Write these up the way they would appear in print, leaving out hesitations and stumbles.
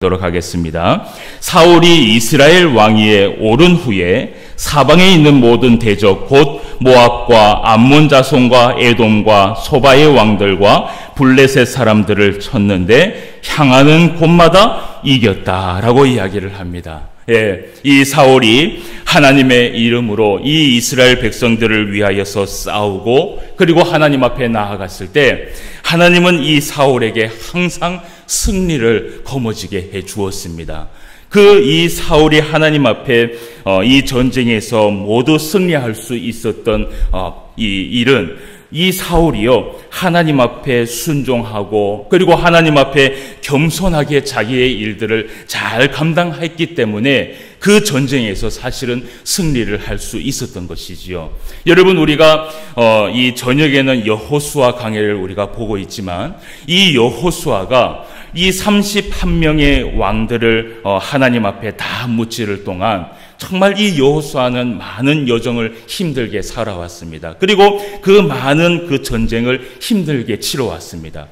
도록 하겠습니다. 사울이 이스라엘 왕위에 오른 후에 사방에 있는 모든 대적 곧 모압과 암몬 자손과 에돔과 소바의 왕들과 블레셋 사람들을 쳤는데 향하는 곳마다 이겼다라고 이야기를 합니다. 이 사울이 하나님의 이름으로 이 이스라엘 백성들을 위하여서 싸우고 그리고 하나님 앞에 나아갔을 때 하나님은 이 사울에게 항상 승리를 거머쥐게 해 주었습니다. 이 사울이 하나님 앞에 이 전쟁에서 모두 승리할 수 있었던 이 일은 이 사울이요 하나님 앞에 순종하고 그리고 하나님 앞에 겸손하게 자기의 일들을 잘 감당했기 때문에 그 전쟁에서 사실은 승리를 할 수 있었던 것이지요. 여러분, 우리가 이 저녁에는 여호수아 강해를 우리가 보고 있지만 이 여호수아가 이 31명의 왕들을 하나님 앞에 다 무찌를 동안 정말 이 여호수아는 많은 여정을 힘들게 살아왔습니다. 그리고 그 많은 그 전쟁을 힘들게 치러왔습니다.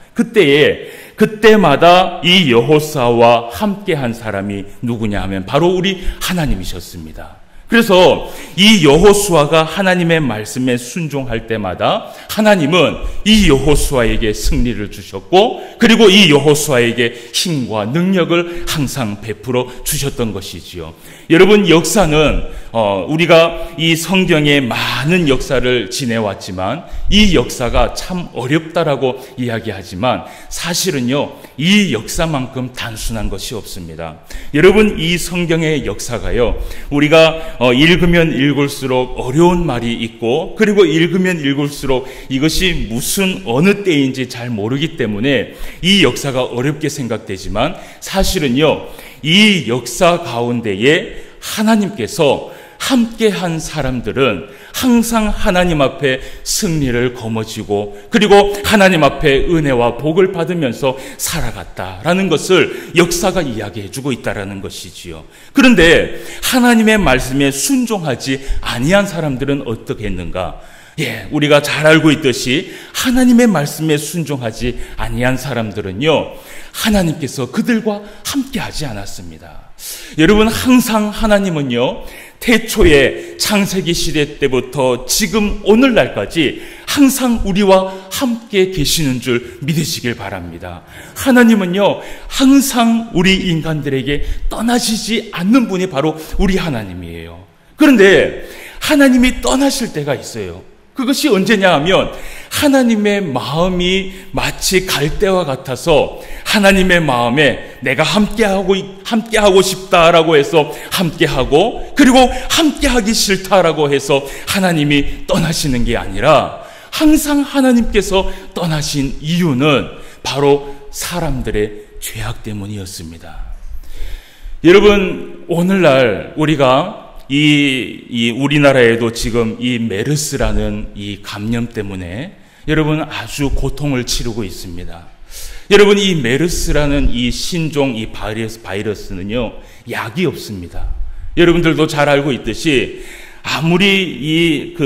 그때마다 이 여호수아와 함께한 사람이 누구냐 하면 바로 우리 하나님이셨습니다. 그래서 이 여호수아가 하나님의 말씀에 순종할 때마다 하나님은 이 여호수아에게 승리를 주셨고 그리고 이 여호수아에게 힘과 능력을 항상 베풀어 주셨던 것이지요. 여러분, 역사는 우리가 이 성경에 많은 역사를 지내왔지만 이 역사가 참 어렵다라고 이야기하지만 사실은요 이 역사만큼 단순한 것이 없습니다. 여러분, 이 성경의 역사가요 우리가 읽으면 읽을수록 어려운 말이 있고 그리고 읽으면 읽을수록 이것이 무슨 어느 때인지 잘 모르기 때문에 이 역사가 어렵게 생각되지만 사실은요 이 역사 가운데에 하나님께서 함께한 사람들은 항상 하나님 앞에 승리를 거머쥐고 그리고 하나님 앞에 은혜와 복을 받으면서 살아갔다라는 것을 역사가 이야기해주고 있다라는 것이지요. 그런데 하나님의 말씀에 순종하지 아니한 사람들은 어떻게 했는가? 우리가 잘 알고 있듯이 하나님의 말씀에 순종하지 아니한 사람들은요 하나님께서 그들과 함께하지 않았습니다. 여러분, 항상 하나님은요 태초에 창세기 시대 때부터 지금 오늘날까지 항상 우리와 함께 계시는 줄 믿으시길 바랍니다. 하나님은요 항상 우리 인간들에게 떠나시지 않는 분이 바로 우리 하나님이에요. 그런데 하나님이 떠나실 때가 있어요. 그것이 언제냐 하면 하나님의 마음이 마치 갈대와 같아서 하나님의 마음에 내가 함께하고 싶다라고 해서 함께하고 그리고 함께하기 싫다라고 해서 하나님이 떠나시는 게 아니라 항상 하나님께서 떠나신 이유는 바로 사람들의 죄악 때문이었습니다. 여러분, 오늘날 우리가 이 우리나라에도 지금 이 메르스라는 이 감염 때문에 여러분 아주 고통을 치르고 있습니다. 여러분, 이 메르스라는 이 신종 이 바이러스는요 약이 없습니다. 여러분들도 잘 알고 있듯이 아무리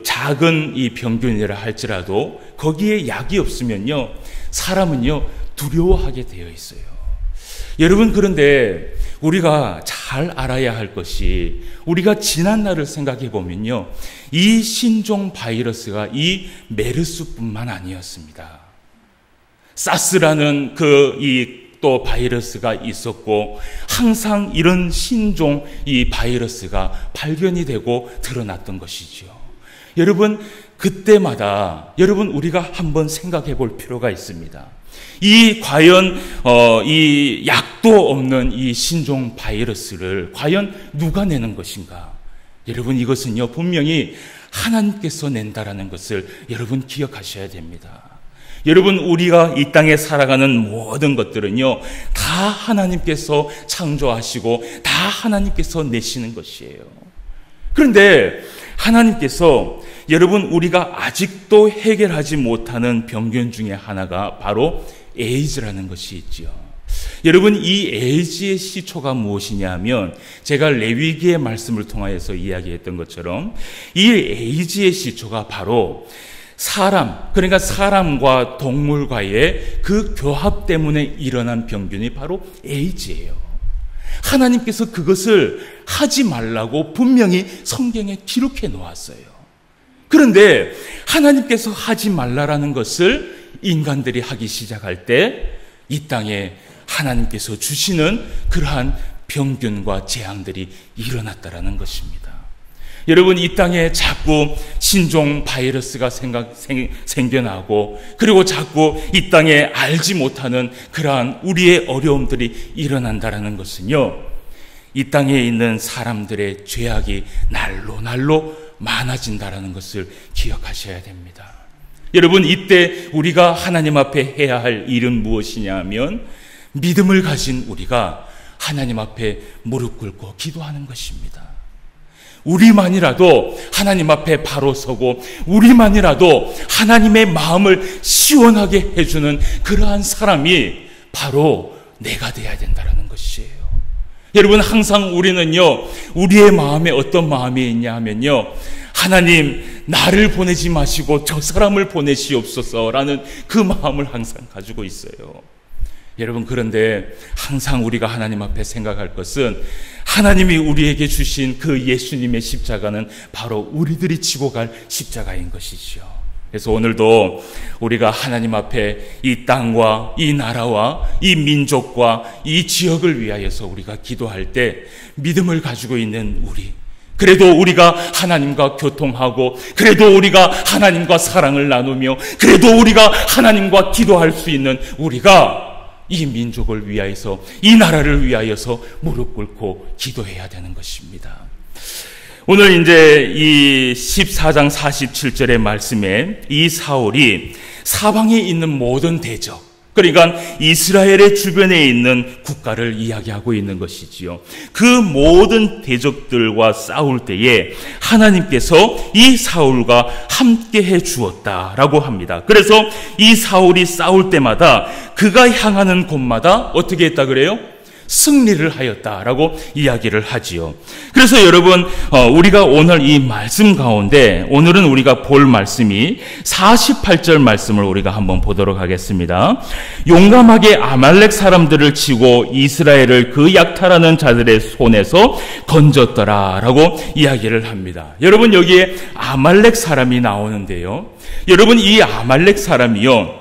작은 이 병균이라 할지라도 거기에 약이 없으면요 사람은요 두려워하게 되어 있어요. 여러분, 그런데 우리가 잘 알아야 할 것이 우리가 지난 날을 생각해 보면요 이 신종 바이러스가 이 메르스뿐만 아니었습니다. 사스라는 또 바이러스가 있었고 항상 이런 신종 이 바이러스가 발견이 되고 드러났던 것이지요. 여러분, 그때마다 우리가 한번 생각해 볼 필요가 있습니다. 과연 이 약도 없는 이 신종 바이러스를 과연 누가 내는 것인가? 여러분, 이것은요 분명히 하나님께서 낸다라는 것을 여러분 기억하셔야 됩니다. 여러분, 우리가 이 땅에 살아가는 모든 것들은요 다 하나님께서 창조하시고 다 하나님께서 내시는 것이에요. 그런데 하나님께서 여러분 우리가 아직도 해결하지 못하는 병균 중에 하나가 바로 에이즈라는 것이 있지요. 여러분, 이 에이즈의 시초가 무엇이냐 하면 제가 레위기의 말씀을 통하여서 이야기했던 것처럼 이 에이즈의 시초가 바로 그러니까 사람과 동물과의 그 교합 때문에 일어난 병균이 바로 에이즈예요. 하나님께서 그것을 하지 말라고 분명히 성경에 기록해 놓았어요. 그런데 하나님께서 하지 말라라는 것을 인간들이 하기 시작할 때 이 땅에 하나님께서 주시는 그러한 병균과 재앙들이 일어났다라는 것입니다. 여러분, 이 땅에 자꾸 신종 바이러스가 생겨나고, 그리고 자꾸 이 땅에 알지 못하는 그러한 우리의 어려움들이 일어난다라는 것은요, 이 땅에 있는 사람들의 죄악이 날로 많아진다라는 것을 기억하셔야 됩니다. 여러분, 이때 우리가 하나님 앞에 해야 할 일은 무엇이냐 하면, 믿음을 가진 우리가 하나님 앞에 무릎 꿇고 기도하는 것입니다. 우리만이라도 하나님 앞에 바로 서고, 우리만이라도 하나님의 마음을 시원하게 해주는 그러한 사람이 바로 내가 되어야 된다는 것이에요. 여러분, 항상 우리는요, 우리의 마음에 어떤 마음이 있냐 하면요, 하나님, 나를 보내지 마시고 저 사람을 보내시옵소서라는 그 마음을 항상 가지고 있어요. 여러분, 그런데 항상 우리가 하나님 앞에 생각할 것은, 하나님이 우리에게 주신 그 예수님의 십자가는 바로 우리들이 지고 갈 십자가인 것이죠. 그래서 오늘도 우리가 하나님 앞에 이 땅과 이 나라와 이 민족과 이 지역을 위하여서 우리가 기도할 때 믿음을 가지고 있는 우리, 그래도 우리가 하나님과 교통하고, 그래도 우리가 하나님과 사랑을 나누며, 그래도 우리가 하나님과 기도할 수 있는 우리가 이 민족을 위하여서, 이 나라를 위하여서 무릎 꿇고 기도해야 되는 것입니다. 오늘 이제 이 14장 47절의 말씀에 이 사울이 사방에 있는 모든 대적, 그러니까 이스라엘의 주변에 있는 국가를 이야기하고 있는 것이지요. 그 모든 대적들과 싸울 때에 하나님께서 이 사울과 함께 해 주었다라고 합니다. 그래서 이 사울이 싸울 때마다 그가 향하는 곳마다 어떻게 했다 그래요? 승리를 하였다라고 이야기를 하지요. 그래서 여러분, 우리가 오늘 이 말씀 가운데 오늘은 우리가 볼 말씀이 48절 말씀을 우리가 한번 보도록 하겠습니다. 용감하게 아말렉 사람들을 치고 이스라엘을 그 약탈하는 자들의 손에서 건졌더라라고 이야기를 합니다. 여러분, 여기에 아말렉 사람이 나오는데요. 여러분, 이 아말렉 사람이요,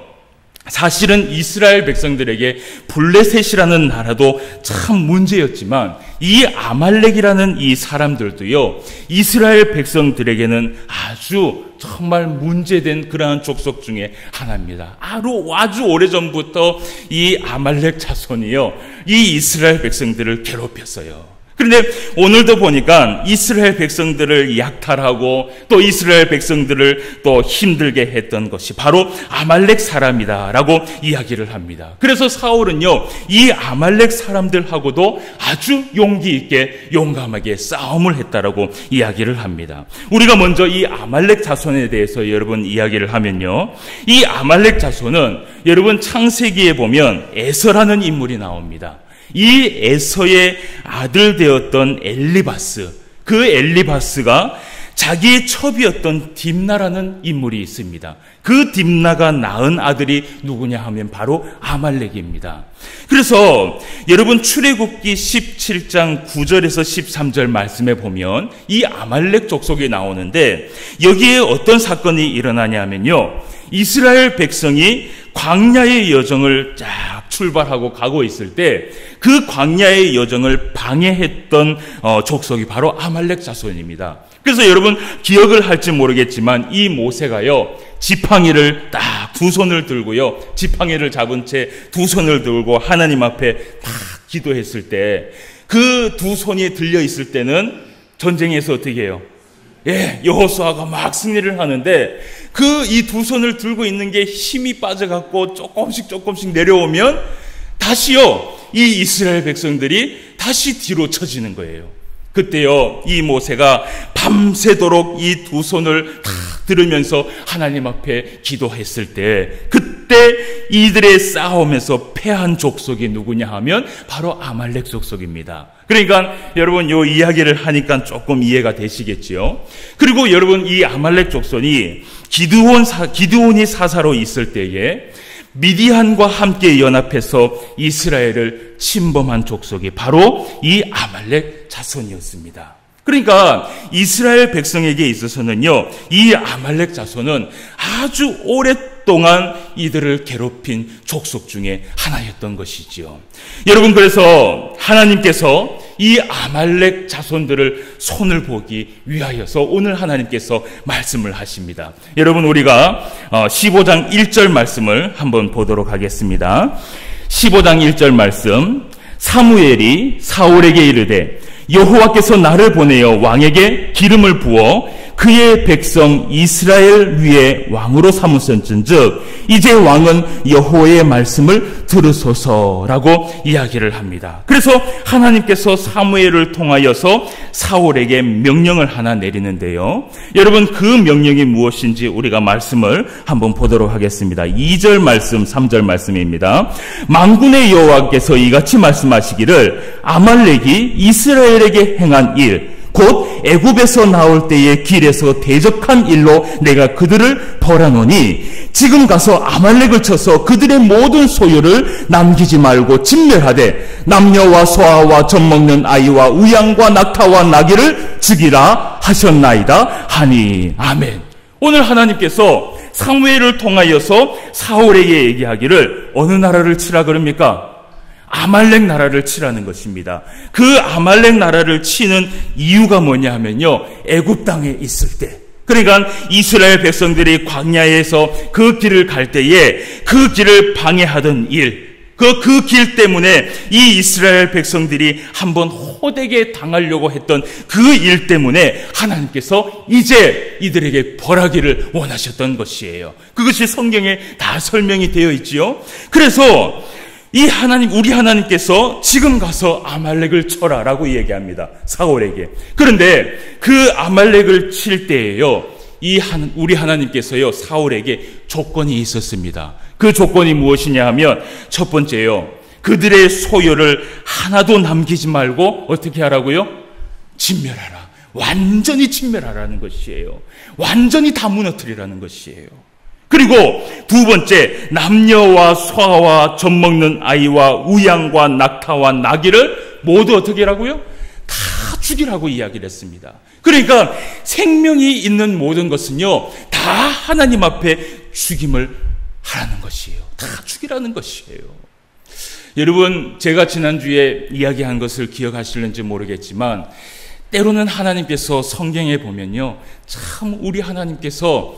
사실은 이스라엘 백성들에게 블레셋이라는 나라도 참 문제였지만, 이 아말렉이라는 이 사람들도요, 이스라엘 백성들에게는 아주 정말 문제된 그러한 족속 중에 하나입니다. 아주 오래전부터 이 아말렉 자손이요, 이 이스라엘 백성들을 괴롭혔어요. 그런데 오늘도 보니까 이스라엘 백성들을 약탈하고 또 이스라엘 백성들을 또 힘들게 했던 것이 바로 아말렉 사람이다라고 이야기를 합니다. 그래서 사울은요, 이 아말렉 사람들하고도 아주 용기 있게 용감하게 싸움을 했다라고 이야기를 합니다. 우리가 먼저 이 아말렉 자손에 대해서 여러분 이야기를 하면요, 이 아말렉 자손은 여러분 창세기에 보면 에서라는 인물이 나옵니다. 이 에서의 아들 되었던 엘리바스, 그 엘리바스가 자기의 첩이었던 딥나라는 인물이 있습니다. 그 딥나가 낳은 아들이 누구냐 하면 바로 아말렉입니다. 그래서 여러분 출애굽기 17장 9절에서 13절 말씀에 보면 이 아말렉 족속이 나오는데, 여기에 어떤 사건이 일어나냐면요, 이스라엘 백성이 광야의 여정을 쫙 출발하고 가고 있을 때 그 광야의 여정을 방해했던 족속이 바로 아말렉 자손입니다. 그래서 여러분 기억을 할지 모르겠지만 이 모세가요, 지팡이를 딱 두 손을 들고요, 지팡이를 잡은 채 두 손을 들고 하나님 앞에 딱 기도했을 때, 그 두 손이 들려 있을 때는 전쟁에서 어떻게 해요? 여호수아가 막 승리를 하는데, 그 이 두 손을 들고 있는 게 힘이 빠져갖고 조금씩 내려오면 다시요, 이 이스라엘 백성들이 다시 뒤로 쳐지는 거예요. 그때요, 이 모세가 밤새도록 이 두 손을 다 들으면서 하나님 앞에 기도했을 때, 그때 이들의 싸움에서 패한 족속이 누구냐 하면 바로 아말렉 족속입니다. 그러니까 여러분 이 이야기를 하니까 조금 이해가 되시겠지요. 그리고 여러분 이 아말렉 족속이 기드온이 사사로 있을 때에 미디안과 함께 연합해서 이스라엘을 침범한 족속이 바로 이 아말렉 자손이었습니다. 그러니까 이스라엘 백성에게 있어서는요, 이 아말렉 자손은 아주 오랫동안 이들을 괴롭힌 족속 중에 하나였던 것이지요. 여러분, 그래서 하나님께서 이 아말렉 자손들을 손을 보기 위하여서 오늘 하나님께서 말씀을 하십니다. 여러분, 우리가 15장 1절 말씀을 한번 보도록 하겠습니다. 15장 1절 말씀. 사무엘이 사울에게 이르되 여호와께서 나를 보내어 왕에게 기름을 부어 그의 백성 이스라엘 위에 왕으로 삼으셨은즉 이제 왕은 여호와의 말씀을 들으소서라고 이야기를 합니다. 그래서 하나님께서 사무엘을 통하여서 사울에게 명령을 하나 내리는데요. 여러분, 그 명령이 무엇인지 우리가 말씀을 한번 보도록 하겠습니다. 2절 말씀, 3절 말씀입니다. 만군의 여호와께서 이같이 말씀하시기를 아말렉이 이스라엘에게 행한 일 곧 애굽에서 나올 때의 길에서 대적한 일로 내가 그들을 벌하노니 지금 가서 아말렉을 쳐서 그들의 모든 소유를 남기지 말고 진멸하되 남녀와 소아와 젖먹는 아이와 우양과 낙타와 나귀를 죽이라 하셨나이다 하니. 아멘. 오늘 하나님께서 사무엘을 통하여서 사울에게 얘기하기를 어느 나라를 치라 그럽니까? 아말렉 나라를 치라는 것입니다. 그 아말렉 나라를 치는 이유가 뭐냐 하면요, 애굽 땅에 있을 때, 그러니까 이스라엘 백성들이 광야에서 그 길을 갈 때에 그 길을 방해하던 일, 그 길 때문에 이 이스라엘 백성들이 한번 호되게 당하려고 했던 그 일 때문에 하나님께서 이제 이들에게 벌하기를 원하셨던 것이에요. 그것이 성경에 다 설명이 되어 있지요. 그래서 우리 하나님께서 지금 가서 아말렉을 쳐라라고 얘기합니다. 사울에게. 그런데 그 아말렉을 칠 때에요, 우리 하나님께서요, 사울에게 조건이 있었습니다. 그 조건이 무엇이냐 하면, 첫 번째요, 그들의 소유를 하나도 남기지 말고 어떻게 하라고요? 진멸하라. 완전히 진멸하라는 것이에요. 완전히 다 무너뜨리라는 것이에요. 그리고 두 번째, 남녀와 소아와 젖먹는 아이와 우양과 낙타와 나귀를 모두 어떻게 하라고요? 다 죽이라고 이야기를 했습니다. 그러니까 생명이 있는 모든 것은요, 다 하나님 앞에 죽임을 하라는 것이에요. 다 죽이라는 것이에요. 여러분, 제가 지난주에 이야기한 것을 기억하실는지 모르겠지만 때로는 하나님께서 성경에 보면요, 참 우리 하나님께서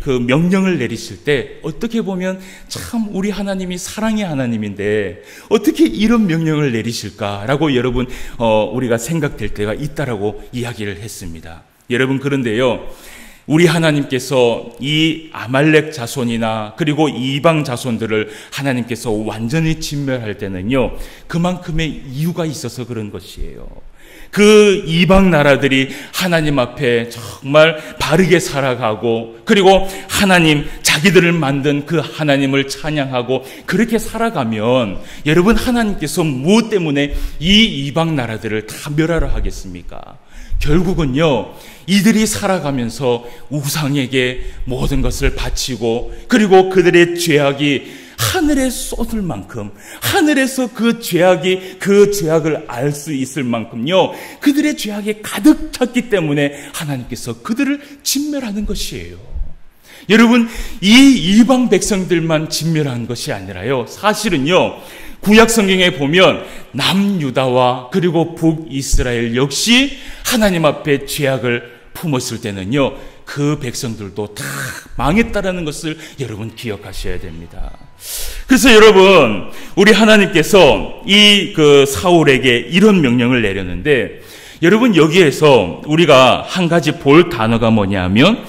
그 명령을 내리실 때 어떻게 보면 참 우리 하나님이 사랑의 하나님인데 어떻게 이런 명령을 내리실까라고 여러분 우리가 생각될 때가 있다라고 이야기를 했습니다. 여러분, 그런데요, 우리 하나님께서 이 아말렉 자손이나 그리고 이방 자손들을 하나님께서 완전히 진멸할 때는요, 그만큼의 이유가 있어서 그런 것이에요. 그 이방 나라들이 하나님 앞에 정말 바르게 살아가고, 그리고 하나님, 자기들을 만든 그 하나님을 찬양하고 그렇게 살아가면 여러분, 하나님께서 무엇 때문에 이 이방 나라들을 다 멸하러 하겠습니까? 결국은요, 이들이 살아가면서 우상에게 모든 것을 바치고, 그리고 그들의 죄악이 하늘에 쏟을 만큼, 하늘에서 그 죄악을 알 수 있을 만큼요, 그들의 죄악이 가득 찼기 때문에 하나님께서 그들을 진멸하는 것이에요. 여러분, 이 이방 백성들만 진멸한 것이 아니라요, 사실은요, 구약 성경에 보면 남유다와 그리고 북이스라엘 역시 하나님 앞에 죄악을 품었을 때는요, 그 백성들도 다 망했다라는 것을 여러분 기억하셔야 됩니다. 그래서 여러분, 우리 하나님께서 그 사울에게 이런 명령을 내렸는데, 여러분, 여기에서 우리가 한 가지 볼 단어가 뭐냐면,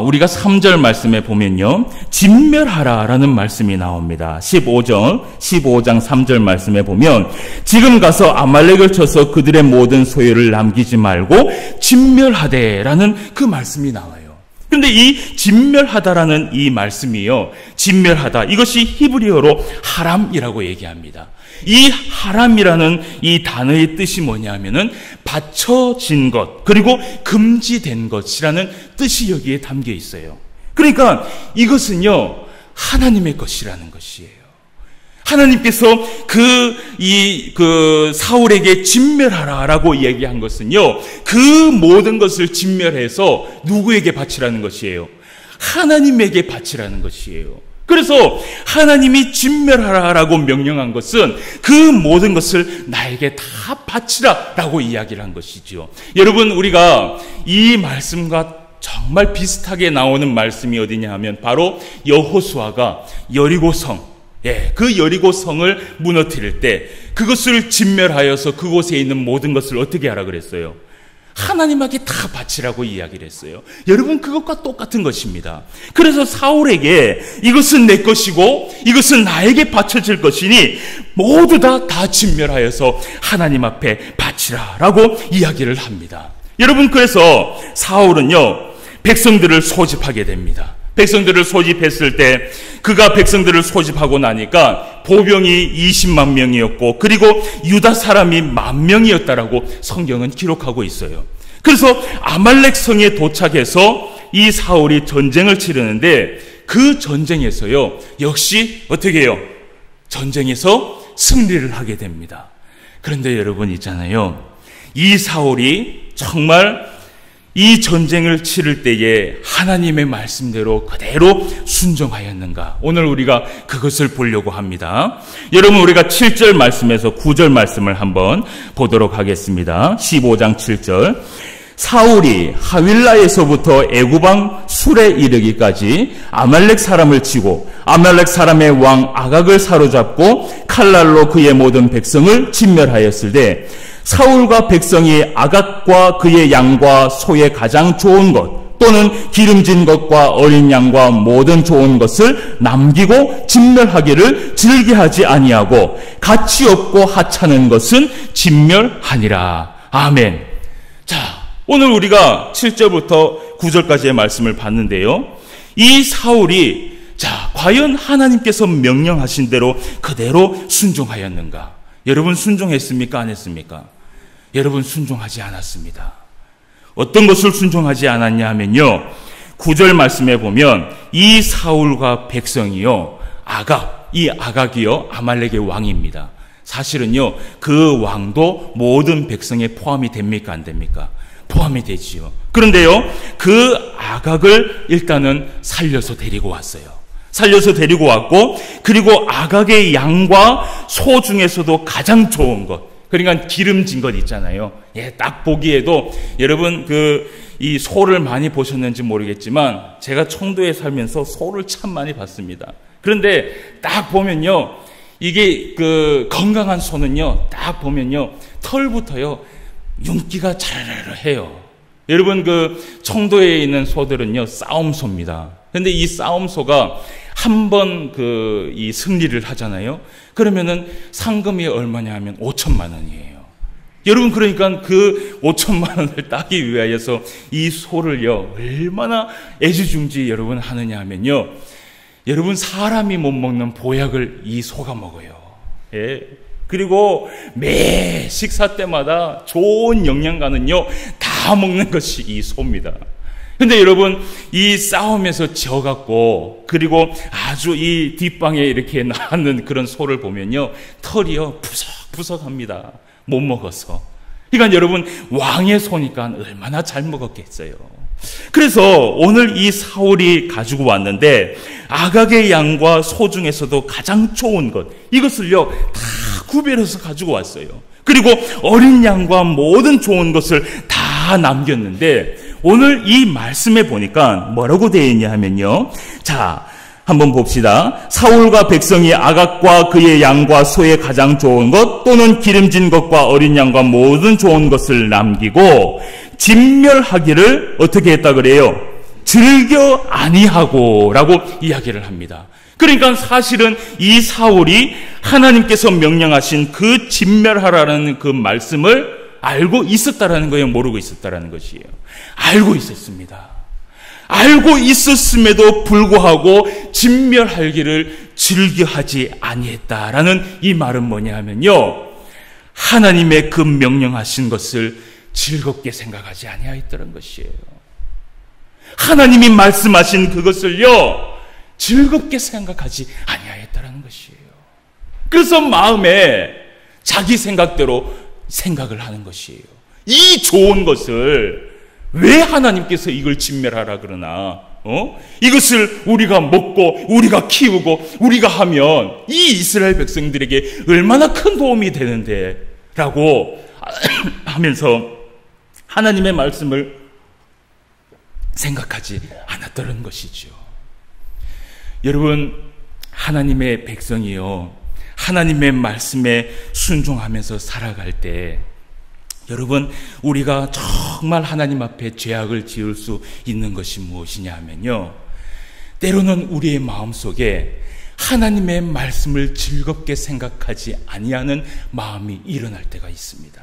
우리가 3절 말씀에 보면요, 진멸하라라는 말씀이 나옵니다. 15장 3절 말씀에 보면 지금 가서 아말렉을 쳐서 그들의 모든 소유를 남기지 말고 진멸하되라는 그 말씀이 나와요. 그런데 이 진멸하다라는 이 말씀이요, 진멸하다, 이것이 히브리어로 하람이라고 얘기합니다. 이 하람이라는 이 단어의 뜻이 뭐냐면은 받쳐진 것, 그리고 금지된 것이라는 뜻이 여기에 담겨 있어요. 그러니까 이것은요, 하나님의 것이라는 것이에요. 하나님께서 사울에게 진멸하라라고 얘기한 것은요, 그 모든 것을 진멸해서 누구에게 바치라는 것이에요? 하나님에게 바치라는 것이에요. 그래서 하나님이 진멸하라라고 명령한 것은 그 모든 것을 나에게 다 바치라라고 이야기를 한 것이죠. 여러분, 우리가 이 말씀과 정말 비슷하게 나오는 말씀이 어디냐 하면 바로 여호수아가 여리고성, 그 여리고성을 무너뜨릴 때 그것을 진멸하여서 그곳에 있는 모든 것을 어떻게 하라 그랬어요? 하나님에게 다 바치라고 이야기를 했어요. 여러분, 그것과 똑같은 것입니다. 그래서 사울에게 이것은 내 것이고 이것은 나에게 바쳐질 것이니 모두 다 진멸하여서 하나님 앞에 바치라라고 이야기를 합니다. 여러분, 그래서 사울은요, 백성들을 소집하게 됩니다. 백성들을 소집했을 때 그가 백성들을 소집하고 나니까 보병이 20만 명이었고 그리고 유다 사람이 10,000명이었다라고 성경은 기록하고 있어요. 그래서 아말렉 성에 도착해서 이 사울이 전쟁을 치르는데 그 전쟁에서요, 역시 어떻게 해요? 전쟁에서 승리를 하게 됩니다. 그런데 여러분 있잖아요, 이 사울이 정말 이 전쟁을 치를 때에 하나님의 말씀대로 그대로 순종하였는가? 오늘 우리가 그것을 보려고 합니다. 여러분, 우리가 7절 말씀에서 9절 말씀을 한번 보도록 하겠습니다. 15장 7절. 사울이 하윌라에서부터 애굽왕 술에 이르기까지 아말렉 사람을 치고 아말렉 사람의 왕 아각을 사로잡고 칼날로 그의 모든 백성을 진멸하였을 때 사울과 백성이 아각과 그의 양과 소의 가장 좋은 것 또는 기름진 것과 어린 양과 모든 좋은 것을 남기고 진멸하기를 즐겨하지 아니하고 가치 없고 하찮은 것은 진멸하니라. 아멘. 자, 오늘 우리가 7절부터 9절까지의 말씀을 봤는데요, 이 사울이 과연 하나님께서 명령하신 대로 그대로 순종하였는가? 여러분, 순종했습니까? 안 했습니까? 여러분, 순종하지 않았습니다. 어떤 것을 순종하지 않았냐 하면요, 9절 말씀에 보면 이 사울과 백성이요, 이 아각이요, 아말렉의 왕입니다. 사실은요, 그 왕도 모든 백성에 포함이 됩니까? 안 됩니까? 포함이 되지요. 그런데요, 그 아각을 일단은 살려서 데리고 왔어요. 살려서 데리고 왔고, 그리고 아각의 양과 소 중에서도 가장 좋은 것, 그러니까 기름진 것 있잖아요. 딱 보기에도 여러분 이 소를 많이 보셨는지 모르겠지만 제가 청도에 살면서 소를 참 많이 봤습니다. 그런데 딱 보면요, 이게 건강한 소는요, 딱 보면요, 털부터요 윤기가 자라라 해요. 여러분, 청도에 있는 소들은요 싸움소입니다. 그런데 이 싸움소가 한 번 이 승리를 하잖아요. 그러면은 상금이 얼마냐 하면 5천만 원이에요. 여러분, 그러니까 그 5천만 원을 따기 위하여서 이 소를요 얼마나 애지중지 여러분 하느냐 하면요, 여러분, 사람이 못 먹는 보약을 이 소가 먹어요. 그리고 매 식사 때마다 좋은 영양가는요 다 먹는 것이 이 소입니다. 근데 여러분, 이 싸움에서 져갖고 그리고 아주 이 뒷방에 이렇게 나는 그런 소를 보면요, 털이요 푸석푸석합니다. 못 먹어서. 그러니까 여러분, 왕의 소니까 얼마나 잘 먹었겠어요. 그래서 오늘 이 사울이 가지고 왔는데 아각의 양과 소 중에서도 가장 좋은 것, 이것을요 다 구별해서 가지고 왔어요. 그리고 어린 양과 모든 좋은 것을 다 남겼는데 오늘 이 말씀에 보니까 뭐라고 되어 있냐 하면요, 자, 한번 봅시다. 사울과 백성이 아각과 그의 양과 소의 가장 좋은 것 또는 기름진 것과 어린 양과 모든 좋은 것을 남기고 진멸하기를 어떻게 했다 그래요? 즐겨 아니하고 라고 이야기를 합니다. 그러니까 사실은 이 사울이 하나님께서 명령하신 그 진멸하라는 그 말씀을 알고 있었다라는 거예요? 모르고 있었다라는 것이에요? 알고 있었습니다. 알고 있었음에도 불구하고 진멸하기를 즐겨하지 아니했다라는 이 말은 뭐냐 하면요, 하나님의 그 명령하신 것을 즐겁게 생각하지 아니하였다는 것이에요. 하나님이 말씀하신 그것을요, 즐겁게 생각하지 아니하였다는 것이에요. 그래서 마음에 자기 생각대로 생각을 하는 것이에요. 이 좋은 것을 왜 하나님께서 이걸 진멸하라 그러나? 이것을 우리가 먹고 우리가 키우고 우리가 하면 이 이스라엘 백성들에게 얼마나 큰 도움이 되는데 라고 하면서 하나님의 말씀을 생각하지 않았다는 것이죠. 여러분, 하나님의 백성이요, 하나님의 말씀에 순종하면서 살아갈 때 여러분, 우리가 정말 하나님 앞에 죄악을 지을 수 있는 것이 무엇이냐 하면요, 때로는 우리의 마음속에 하나님의 말씀을 즐겁게 생각하지 아니하는 마음이 일어날 때가 있습니다.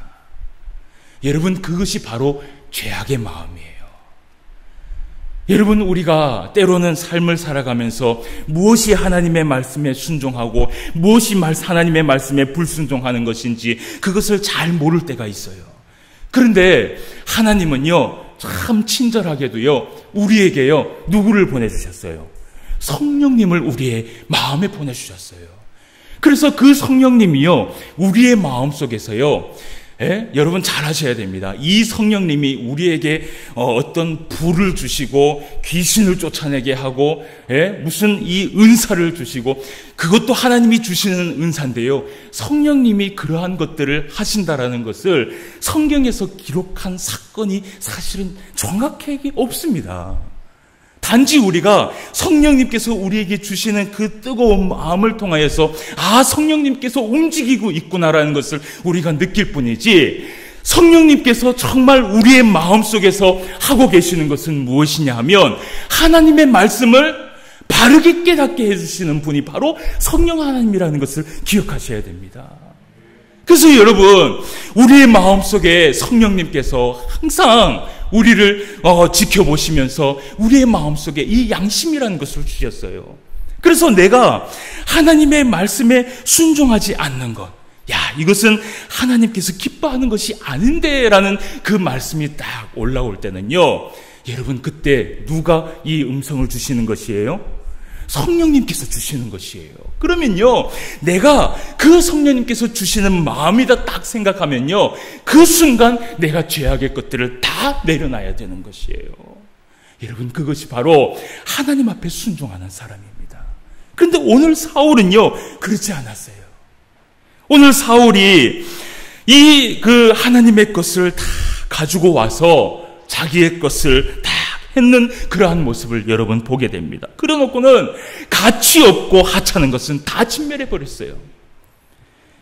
여러분, 그것이 바로 죄악의 마음이에요. 여러분, 우리가 때로는 삶을 살아가면서 무엇이 하나님의 말씀에 순종하고 무엇이 하나님의 말씀에 불순종하는 것인지 그것을 잘 모를 때가 있어요. 그런데 하나님은요, 참 친절하게도요, 우리에게요, 누구를 보내주셨어요? 성령님을 우리의 마음에 보내주셨어요. 그래서 그 성령님이요, 우리의 마음속에서요, 여러분 잘 하셔야 됩니다. 이 성령님이 우리에게 어떤 불을 주시고 귀신을 쫓아내게 하고 무슨 이 은사를 주시고, 그것도 하나님이 주시는 은사인데요, 성령님이 그러한 것들을 하신다라는 것을 성경에서 기록한 사건이 사실은 정확하게 없습니다. 단지 우리가 성령님께서 우리에게 주시는 그 뜨거운 마음을 통하여서 성령님께서 움직이고 있구나라는 것을 우리가 느낄 뿐이지, 성령님께서 정말 우리의 마음속에서 하고 계시는 것은 무엇이냐 하면 하나님의 말씀을 바르게 깨닫게 해주시는 분이 바로 성령 하나님이라는 것을 기억하셔야 됩니다. 그래서 여러분, 우리의 마음속에 성령님께서 항상 우리를 지켜보시면서 우리의 마음속에 이 양심이라는 것을 주셨어요. 그래서 내가 하나님의 말씀에 순종하지 않는 것, 이것은 하나님께서 기뻐하는 것이 아닌데 라는 그 말씀이 딱 올라올 때는요, 여러분, 그때 누가 이 음성을 주시는 것이에요? 성령님께서 주시는 것이에요. 그러면요, 내가 그 성령님께서 주시는 마음이다 딱 생각하면요, 그 순간 내가 죄악의 것들을 다 내려놔야 되는 것이에요. 여러분, 그것이 바로 하나님 앞에 순종하는 사람입니다. 그런데 오늘 사울은요, 그렇지 않았어요. 오늘 사울이 그 하나님의 것을 다 가지고 와서 자기의 것을 다 했는 그러한 모습을 여러분 보게 됩니다. 그래놓고는 가치 없고 하찮은 것은 다 진멸해버렸어요.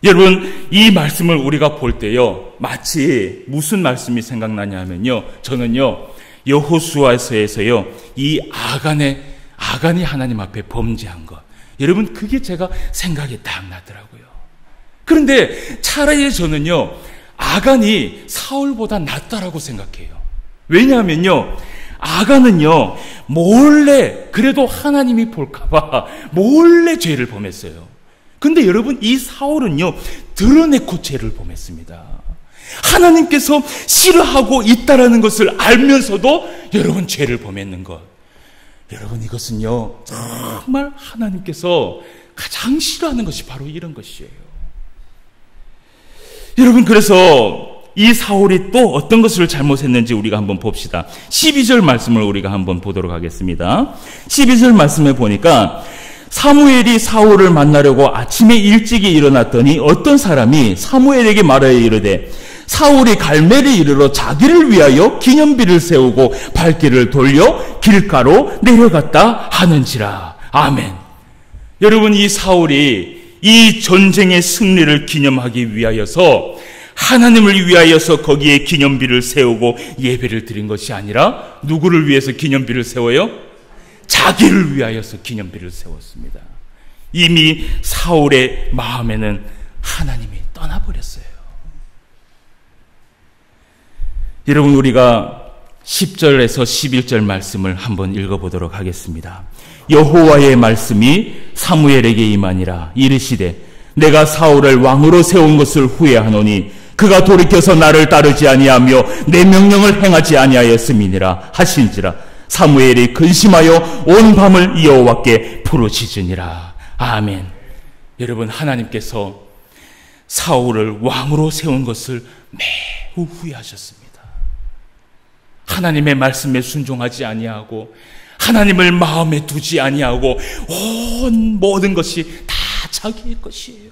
여러분, 이 말씀을 우리가 볼 때요, 마치 무슨 말씀이 생각나냐 하면요, 저는요, 여호수아서에서요, 이 아간이 하나님 앞에 범죄한 것, 여러분, 그게 제가 생각이 딱 나더라고요. 그런데 차라리 저는요, 아간이 사울보다 낫다라고 생각해요. 왜냐하면요, 아간은요, 몰래, 그래도 하나님이 볼까봐 몰래 죄를 범했어요. 근데 여러분, 이 사울은요, 드러내고 죄를 범했습니다. 하나님께서 싫어하고 있다라는 것을 알면서도 여러분 죄를 범했는 것, 여러분, 이것은요, 정말 하나님께서 가장 싫어하는 것이 바로 이런 것이에요. 여러분, 그래서 이 사울이 또 어떤 것을 잘못했는지 우리가 한번 봅시다. 12절 말씀을 우리가 한번 보도록 하겠습니다. 12절 말씀에 보니까 사무엘이 사울을 만나려고 아침에 일찍이 일어났더니 어떤 사람이 사무엘에게 말하여 이르되 사울이 갈멜에 이르러 자기를 위하여 기념비를 세우고 발길을 돌려 길가로 내려갔다 하는지라. 아멘. 여러분, 이 사울이 이 전쟁의 승리를 기념하기 위하여서, 하나님을 위하여서 거기에 기념비를 세우고 예배를 드린 것이 아니라 누구를 위해서 기념비를 세워요? 자기를 위하여서 기념비를 세웠습니다. 이미 사울의 마음에는 하나님이 떠나버렸어요. 여러분, 우리가 10절에서 11절 말씀을 한번 읽어보도록 하겠습니다. 여호와의 말씀이 사무엘에게 임하니라. 이르시되 내가 사울을 왕으로 세운 것을 후회하노니 그가 돌이켜서 나를 따르지 아니하며 내 명령을 행하지 아니하였음이니라 하신지라. 사무엘이 근심하여 온 밤을 여호와께 부르짖으니라. 아멘. 여러분, 하나님께서 사울을 왕으로 세운 것을 매우 후회하셨습니다. 하나님의 말씀에 순종하지 아니하고 하나님을 마음에 두지 아니하고 온 모든 것이 다 자기의 것이에요.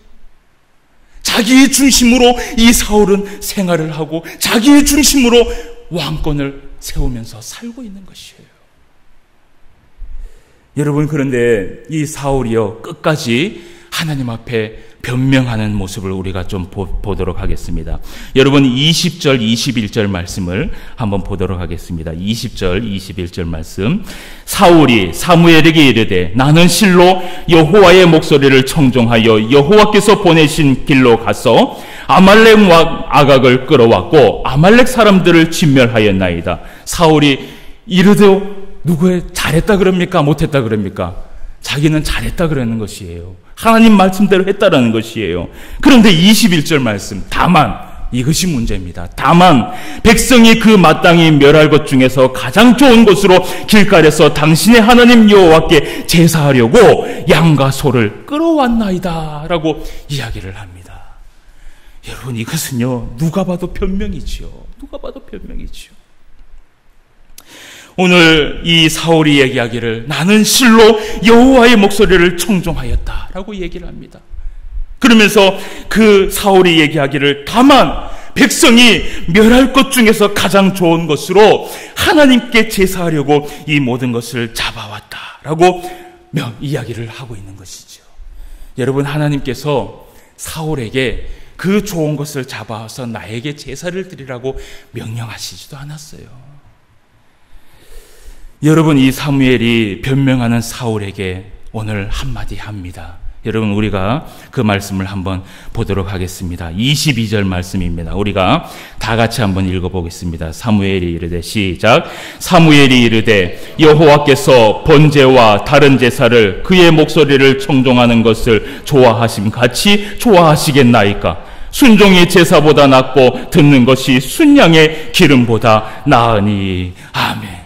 자기의 중심으로 이 사울은 생활을 하고 자기의 중심으로 왕권을 세우면서 살고 있는 것이에요. 여러분, 그런데 이 사울이요, 끝까지 하나님 앞에 변명하는 모습을 우리가 좀 보도록 하겠습니다. 여러분, 20절, 21절 말씀을 한번 보도록 하겠습니다. 20절, 21절 말씀. 사울이 사무엘에게 이르되 나는 실로 여호와의 목소리를 청종하여 여호와께서 보내신 길로 가서 아말렉 왕 아각을 끌어왔고 아말렉 사람들을 진멸하였나이다. 사울이 이르되 누구의 잘했다 그럽니까? 못했다 그럽니까? 자기는 잘했다 그러는 것이에요. 하나님 말씀대로 했다라는 것이에요. 그런데 21절 말씀, 다만 이것이 문제입니다. 다만 백성이 그 마땅히 멸할 것 중에서 가장 좋은 것으로 길갈에서 당신의 하나님 여호와께 제사하려고 양과 소를 끌어왔나이다 라고 이야기를 합니다. 여러분, 이것은요, 누가 봐도 변명이지요. 누가 봐도 변명이지요. 오늘 이 사울이 얘기하기를 나는 실로 여호와의 목소리를 청종하였다라고 얘기를 합니다. 그러면서 그 사울이 얘기하기를 다만 백성이 멸할 것 중에서 가장 좋은 것으로 하나님께 제사하려고 이 모든 것을 잡아왔다라고 이야기를 하고 있는 것이죠. 여러분, 하나님께서 사울에게 그 좋은 것을 잡아와서 나에게 제사를 드리라고 명령하시지도 않았어요. 여러분, 이 사무엘이 변명하는 사울에게 오늘 한마디 합니다. 여러분, 우리가 그 말씀을 한번 보도록 하겠습니다. 22절 말씀입니다. 우리가 다 같이 한번 읽어보겠습니다. 사무엘이 이르되, 시작. 사무엘이 이르되 여호와께서 번제와 다른 제사를 그의 목소리를 청종하는 것을 좋아하심 같이 좋아하시겠나이까? 순종이 제사보다 낫고 듣는 것이 순양의 기름보다 나으니. 아멘.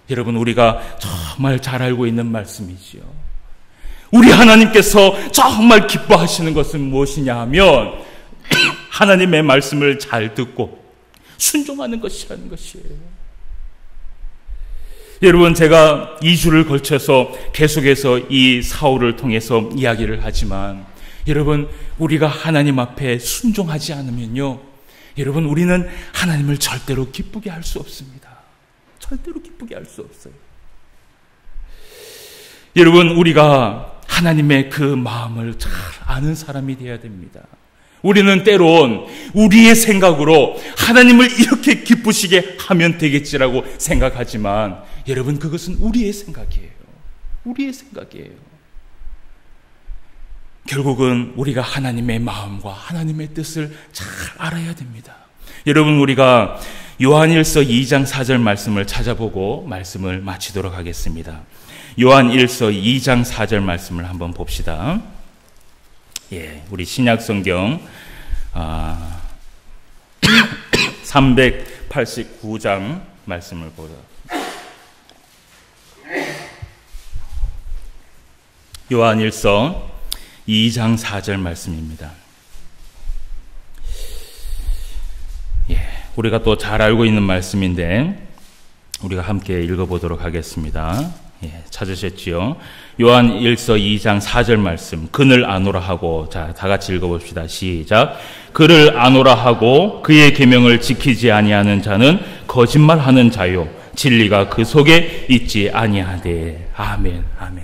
여러분, 우리가 정말 잘 알고 있는 말씀이지요. 우리 하나님께서 정말 기뻐하시는 것은 무엇이냐 하면 하나님의 말씀을 잘 듣고 순종하는 것이라는 것이에요. 여러분, 제가 2주를 걸쳐서 계속해서 이 사울을 통해서 이야기를 하지만 여러분, 우리가 하나님 앞에 순종하지 않으면요, 여러분, 우리는 하나님을 절대로 기쁘게 할 수 없습니다. 절대로 기쁘게 할 수 없어요. 여러분, 우리가 하나님의 그 마음을 잘 아는 사람이 되어야 됩니다. 우리는 때론 우리의 생각으로 하나님을 이렇게 기쁘시게 하면 되겠지라고 생각하지만 여러분, 그것은 우리의 생각이에요. 우리의 생각이에요. 결국은 우리가 하나님의 마음과 하나님의 뜻을 잘 알아야 됩니다. 여러분, 우리가 요한일서 2장 4절 말씀을 찾아보고 말씀을 마치도록 하겠습니다. 요한일서 2장 4절 말씀을 한번 봅시다. 예, 우리 신약성경 389장 말씀을 보자. 요한일서 2장 4절 말씀입니다. 우리가 또 잘 알고 있는 말씀인데 우리가 함께 읽어보도록 하겠습니다. 예, 찾으셨지요? 요한 1서 2장 4절 말씀. 그를 아노라 하고, 자, 다 같이 읽어봅시다. 시작. 그를 아노라 하고 그의 계명을 지키지 아니하는 자는 거짓말하는 자요, 진리가 그 속에 있지 아니하되. 아멘, 아멘.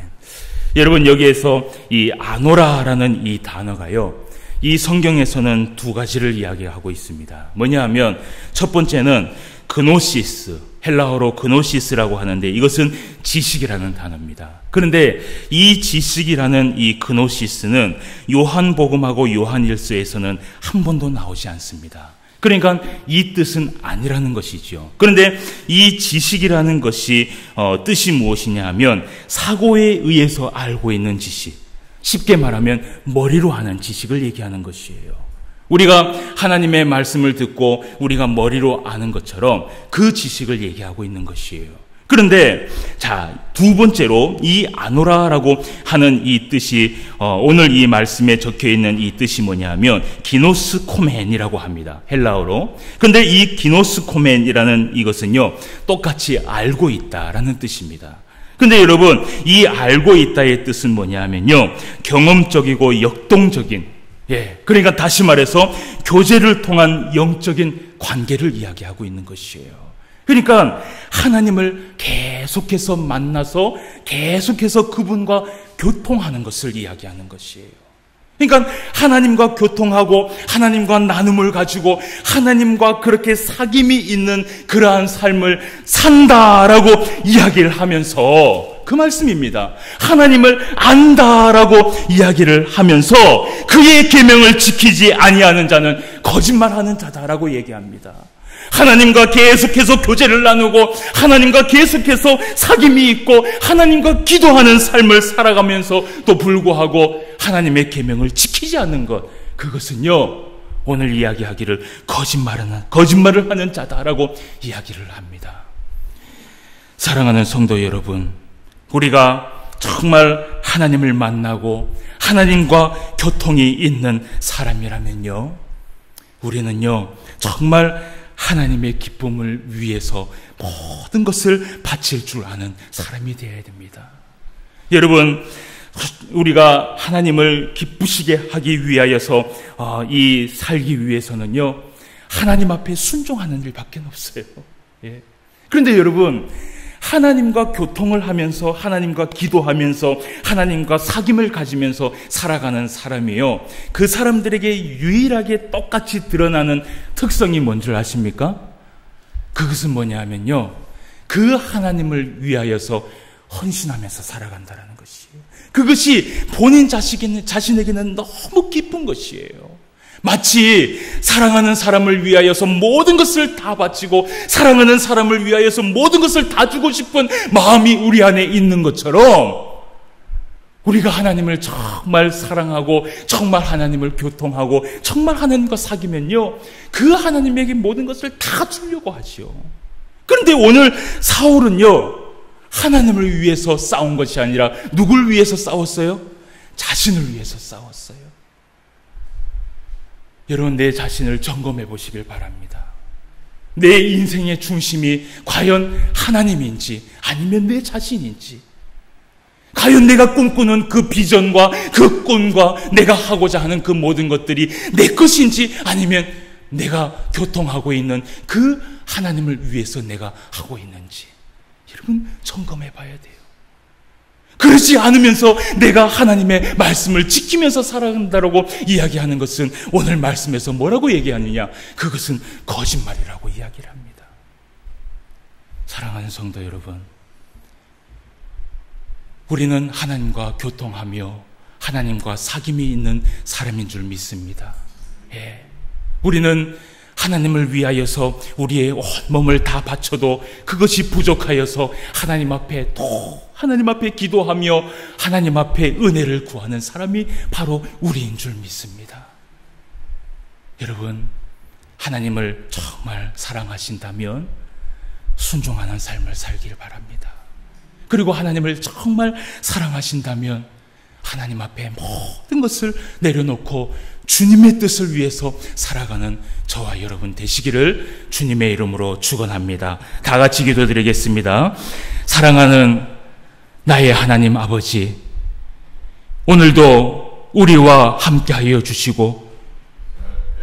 여러분, 여기에서 이 아노라라는 이 단어가요, 이 성경에서는 두 가지를 이야기하고 있습니다. 뭐냐 하면 첫 번째는 그노시스, 헬라어로 그노시스라고 하는데 이것은 지식이라는 단어입니다. 그런데 이 지식이라는 이 그노시스는 요한복음하고 요한일서에서는 한 번도 나오지 않습니다. 그러니까 이 뜻은 아니라는 것이죠. 그런데 이 지식이라는 것이 뜻이 무엇이냐 하면 사고에 의해서 알고 있는 지식, 쉽게 말하면 머리로 하는 지식을 얘기하는 것이에요. 우리가 하나님의 말씀을 듣고 우리가 머리로 아는 것처럼 그 지식을 얘기하고 있는 것이에요. 그런데 두 번째로 이 아노라라고 하는 이 뜻이 오늘 이 말씀에 적혀 있는 이 뜻이 뭐냐면 기노스코멘이라고 합니다. 헬라어로. 그런데 이 기노스코멘이라는 이것은요, 똑같이 알고 있다라는 뜻입니다. 근데 여러분, 이 알고 있다의 뜻은 뭐냐면요, 경험적이고 역동적인, 그러니까 다시 말해서 교제를 통한 영적인 관계를 이야기하고 있는 것이에요. 그러니까 하나님을 계속해서 만나서 계속해서 그분과 교통하는 것을 이야기하는 것이에요. 그러니까 하나님과 교통하고 하나님과 나눔을 가지고 하나님과 그렇게 사귐이 있는 그러한 삶을 산다라고 이야기를 하면서 그 말씀입니다. 하나님을 안다라고 이야기를 하면서 그의 계명을 지키지 아니하는 자는 거짓말하는 자다라고 얘기합니다. 하나님과 계속해서 교제를 나누고 하나님과 계속해서 사귐이 있고 하나님과 기도하는 삶을 살아가면서 또 불구하고 하나님의 계명을 지키지 않는 것, 그것은요, 오늘 이야기하기를 거짓말을 하는 자다라고 이야기를 합니다. 사랑하는 성도 여러분, 우리가 정말 하나님을 만나고 하나님과 교통이 있는 사람이라면요, 우리는요 정말 하나님의 기쁨을 위해서 모든 것을 바칠 줄 아는 사람이 되어야 됩니다. 여러분, 우리가 하나님을 기쁘시게 하기 위하여서 이 살기 위해서는요, 하나님 앞에 순종하는 일밖에 없어요. 그런데 여러분, 하나님과 교통을 하면서 하나님과 기도하면서 하나님과 사귐을 가지면서 살아가는 사람이요, 그 사람들에게 유일하게 똑같이 드러나는 특성이 뭔지 아십니까? 그것은 뭐냐 하면요, 그 하나님을 위하여서 헌신하면서 살아간다는 것이에요. 그것이 본인 자신에게는 너무 기쁜 것이에요. 마치 사랑하는 사람을 위하여서 모든 것을 다 바치고 사랑하는 사람을 위하여서 모든 것을 다 주고 싶은 마음이 우리 안에 있는 것처럼, 우리가 하나님을 정말 사랑하고 정말 하나님을 교통하고 정말 하나님과 사귀면요, 그 하나님에게 모든 것을 다 주려고 하지요. 그런데 오늘 사울은요, 하나님을 위해서 싸운 것이 아니라 누굴 위해서 싸웠어요? 자신을 위해서 싸웠어요. 여러분, 내 자신을 점검해 보시길 바랍니다. 내 인생의 중심이 과연 하나님인지 아니면 내 자신인지, 과연 내가 꿈꾸는 그 비전과 그 꿈과 내가 하고자 하는 그 모든 것들이 내 것인지 아니면 내가 교통하고 있는 그 하나님을 위해서 내가 하고 있는지, 여러분 점검해 봐야 돼요. 그렇지 않으면서 내가 하나님의 말씀을 지키면서 살아간다라고 이야기하는 것은 오늘 말씀에서 뭐라고 얘기하느냐? 그것은 거짓말이라고 이야기를 합니다. 사랑하는 성도 여러분, 우리는 하나님과 교통하며 하나님과 사귐이 있는 사람인 줄 믿습니다. 우리는 하나님을 위하여서 우리의 온몸을 다 바쳐도 그것이 부족하여서 하나님 앞에 기도하며 하나님 앞에 은혜를 구하는 사람이 바로 우리인 줄 믿습니다. 여러분, 하나님을 정말 사랑하신다면 순종하는 삶을 살기를 바랍니다. 그리고 하나님을 정말 사랑하신다면 하나님 앞에 모든 것을 내려놓고 주님의 뜻을 위해서 살아가는 저와 여러분 되시기를 주님의 이름으로 축원합니다. 다 같이 기도드리겠습니다. 사랑하는 나의 하나님 아버지, 오늘도 우리와 함께하여 주시고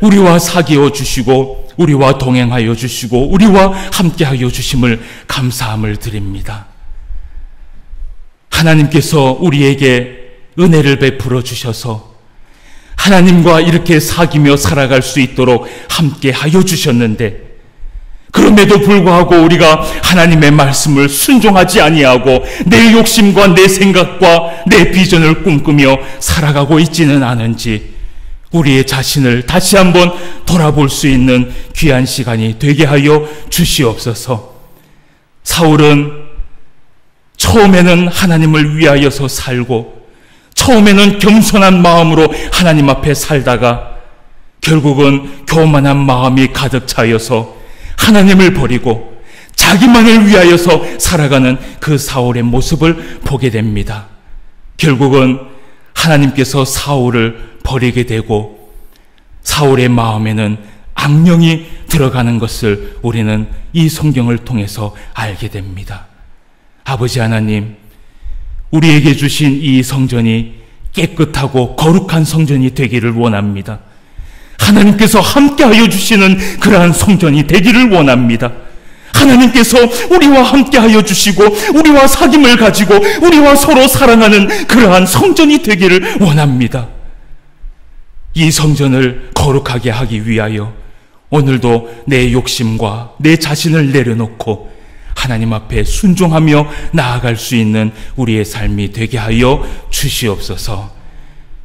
우리와 사귀어 주시고 우리와 동행하여 주시고 우리와 함께하여 주심을 감사함을 드립니다. 하나님께서 우리에게 은혜를 베풀어 주셔서 하나님과 이렇게 사귀며 살아갈 수 있도록 함께하여 주셨는데, 그럼에도 불구하고 우리가 하나님의 말씀을 순종하지 아니하고 내 욕심과 내 생각과 내 비전을 꿈꾸며 살아가고 있지는 않은지 우리의 자신을 다시 한번 돌아볼 수 있는 귀한 시간이 되게 하여 주시옵소서. 사울은 처음에는 하나님을 위하여서 살고 처음에는 겸손한 마음으로 하나님 앞에 살다가 결국은 교만한 마음이 가득 차여서 하나님을 버리고 자기만을 위하여서 살아가는 그 사울의 모습을 보게 됩니다. 결국은 하나님께서 사울을 버리게 되고 사울의 마음에는 악령이 들어가는 것을 우리는 이 성경을 통해서 알게 됩니다. 아버지 하나님, 우리에게 주신 이 성전이 깨끗하고 거룩한 성전이 되기를 원합니다. 하나님께서 함께하여 주시는 그러한 성전이 되기를 원합니다. 하나님께서 우리와 함께하여 주시고 우리와 사귐을 가지고 우리와 서로 사랑하는 그러한 성전이 되기를 원합니다. 이 성전을 거룩하게 하기 위하여 오늘도 내 욕심과 내 자신을 내려놓고 하나님 앞에 순종하며 나아갈 수 있는 우리의 삶이 되게 하여 주시옵소서.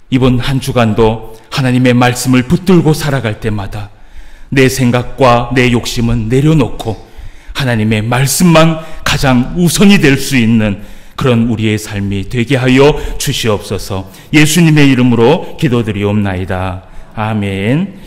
이번 한 주간도 하나님의 말씀을 붙들고 살아갈 때마다 내 생각과 내 욕심은 내려놓고 하나님의 말씀만 가장 우선이 될 수 있는 그런 우리의 삶이 되게 하여 주시옵소서. 예수님의 이름으로 기도드리옵나이다. 아멘.